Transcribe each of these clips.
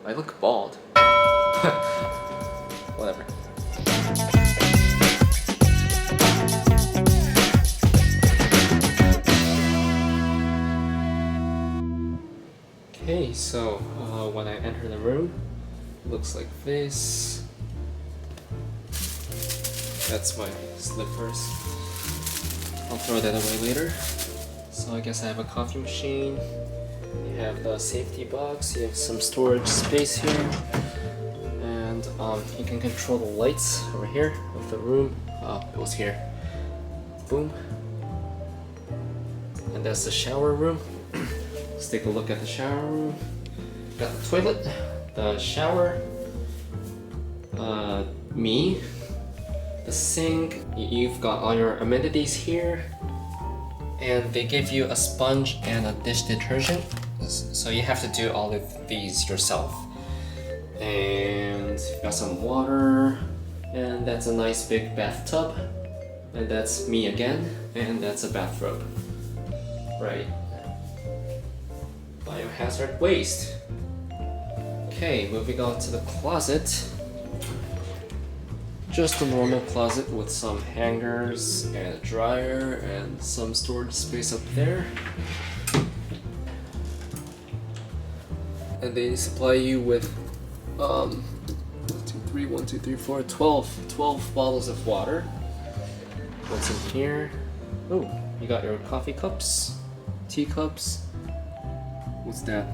I look bald. Whatever. Okay, so when I enter the room, it looks like this. That's my slippers. I'll throw that away later. So I guess I have a coffee machine. You have the safety box. You have some storage space here, and you can control the lights over here of the room. Oh, it was here. Boom. And that's the shower room. Let's take a look at the shower room. Got the toilet, the shower, me, the sink. You've got all your amenities here, and they give you a sponge and a dish detergent, so you have to do all of these yourself. And you've got some water, and that's a nice big bathtub, and that's me again, and that's a bathrobe. Right. Biohazard waste. Okay, moving on to the closet. Just a normal closet with some hangers and a dryer and some storage space up there. And they supply you with 12 bottles of water. What's in here? Oh, you got your coffee cups, tea cups. What's that?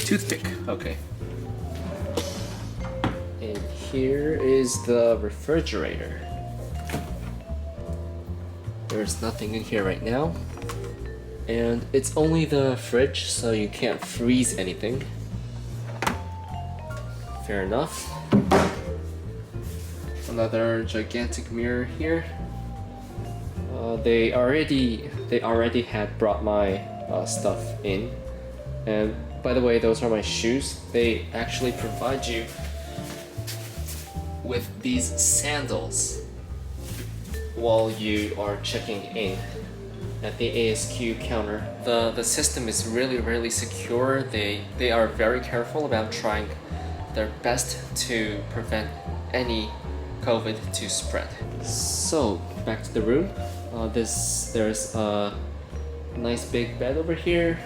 Toothpick. Okay. And here is the refrigerator. There's nothing in here right now. And it's only the fridge, so you can't freeze anything. Fair enough. Another gigantic mirror here. They already had brought my stuff in. And by the way, those are my shoes. They actually provide you with these sandals while you are checking in at the ASQ counter. The system is really secure. They are very careful about trying their best to prevent any COVID to spread. So back to the room. There's a nice big bed over here.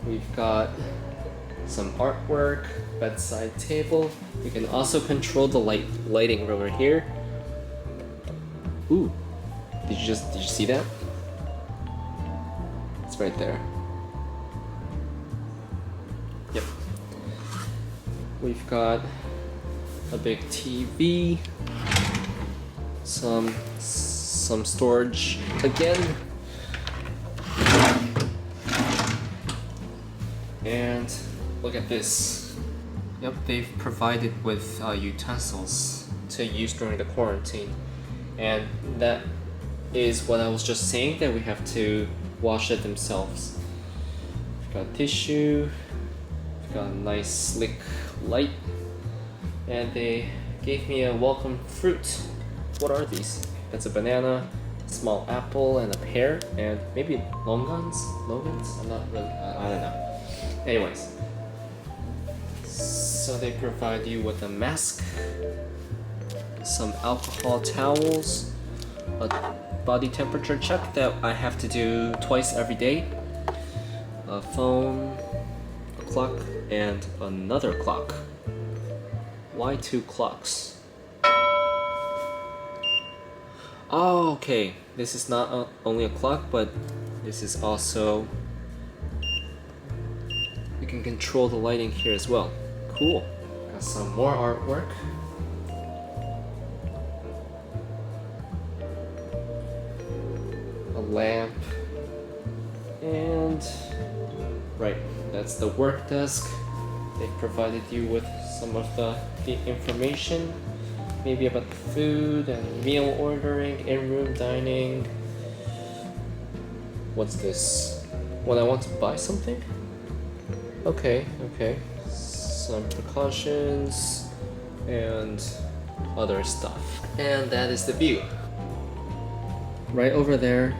We've got some artwork, bedside table. You can also control the lighting over here. Ooh, did you see that? It's right there. Yep. We've got a big TV, some storage again, and look at this. Yep, they've provided with utensils to use during the quarantine, and that is what I was just saying, that we have to wash it themselves. We've got tissue, we've got a nice slick light, and they gave me a welcome fruit. What are these? That's a banana, a small apple, and a pear, and maybe longans? I'm not really, I don't know. Anyways, so they provide you with a mask, some alcohol towels, a body temperature check that I have to do twice every day, a phone, a clock, and another clock. Why 2 clocks? Oh, okay. This is not only a clock, but this is also... You can control the lighting here as well. Cool. Got some more artwork. A lamp. And... right, that's the work desk. They've provided you with some of the information, maybe about the food and meal ordering, in-room dining. What's this? When I want to buy something? Okay. Some precautions and other stuff. And that is the view. Right over there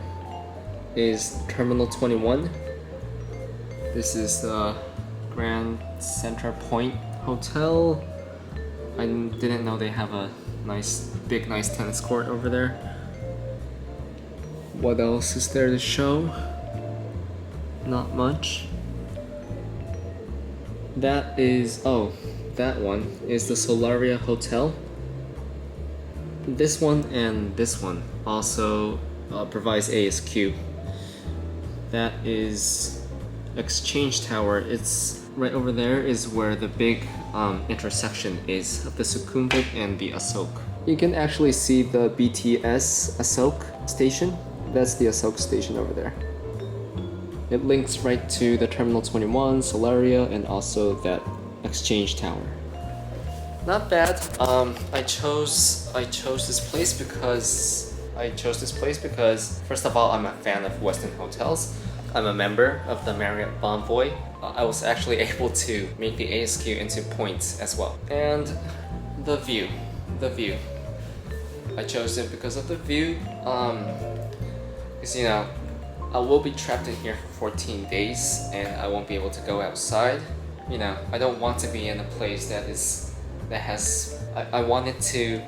is Terminal 21. This is the Grand Central Point Hotel. I didn't know they have a big nice tennis court over there. What else is there to show? Not much. That one is the Solaria Hotel. This one and this one also provides ASQ. That is Exchange Tower. It's right over there is where the big intersection is of the Sukhumvit and the ASQ. You can actually see the BTS ASQ station. That's the ASQ station over there. It links right to the Terminal 21, Solaria, and also that Exchange Tower. Not bad. I chose this place because first of all, I'm a fan of Westin hotels. I'm a member of the Marriott Bonvoy. I was actually able to make the ASQ into points as well. And the view. I chose it because of the view. Because I will be trapped in here for 14 days and I won't be able to go outside. I don't want to be in a place I wanted to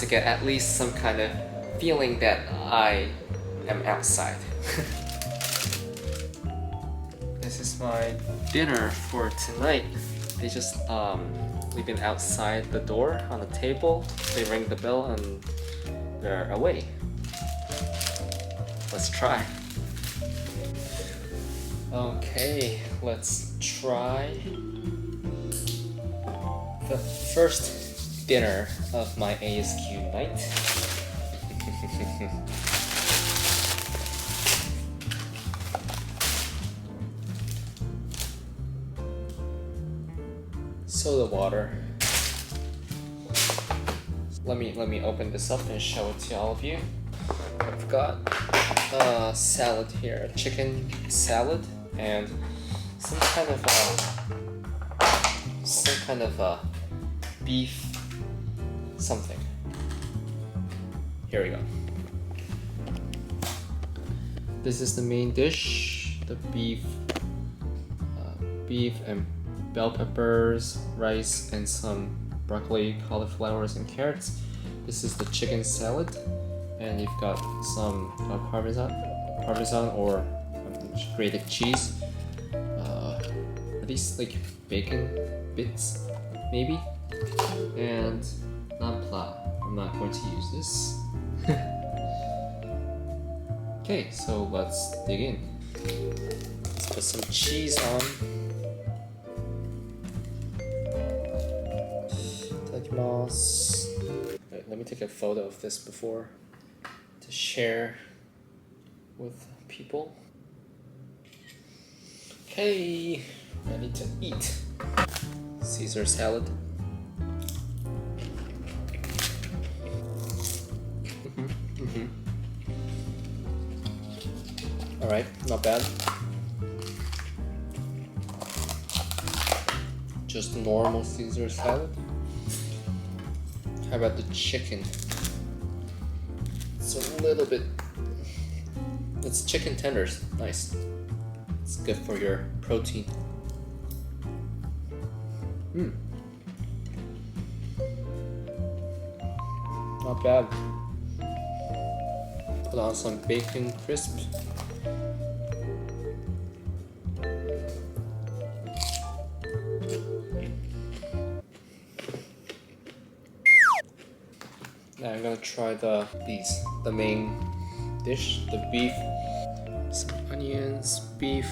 get at least some kind of feeling that I am outside. This is my dinner for tonight. They just leaving outside the door on the table. They ring the bell and they're away. Let's try. Okay, let's try the first dinner of my ASQ night. Soda water. Let me open this up and show it to all of you. I've got salad here, chicken salad, and some kind of beef something. Here we go. This is the main dish, the beef and bell peppers, rice, and some broccoli, cauliflowers, and carrots. This is the chicken salad, and you've got some parmesan or grated cheese. Are these like bacon bits, maybe? And naan-pla. I'm not going to use this. Okay, so let's dig in. Let's put some cheese on. Wait, let me take a photo of this before to share with people. Okay, ready to eat. Caesar salad. Alright, not bad. Just normal Caesar salad. How about the chicken? It's a little bit... It's chicken tenders. Nice. It's good for your protein. Not bad. Put on some bacon crisp. Now I'm gonna try the main dish, the beef. Some onions, beef.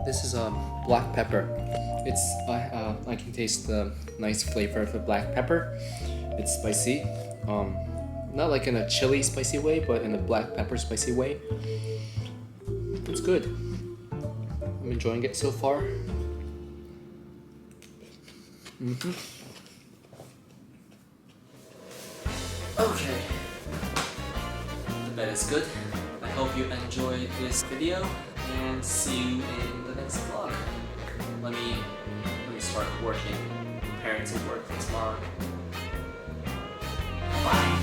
This is black pepper. I can taste the nice flavor of the black pepper. It's spicy, not like in a chili spicy way, but in a black pepper spicy way. It's good. I'm enjoying it so far. Okay. The bed is good. I hope you enjoyed this video and see you in the next vlog. Let me start working, preparing to work for tomorrow. Bye.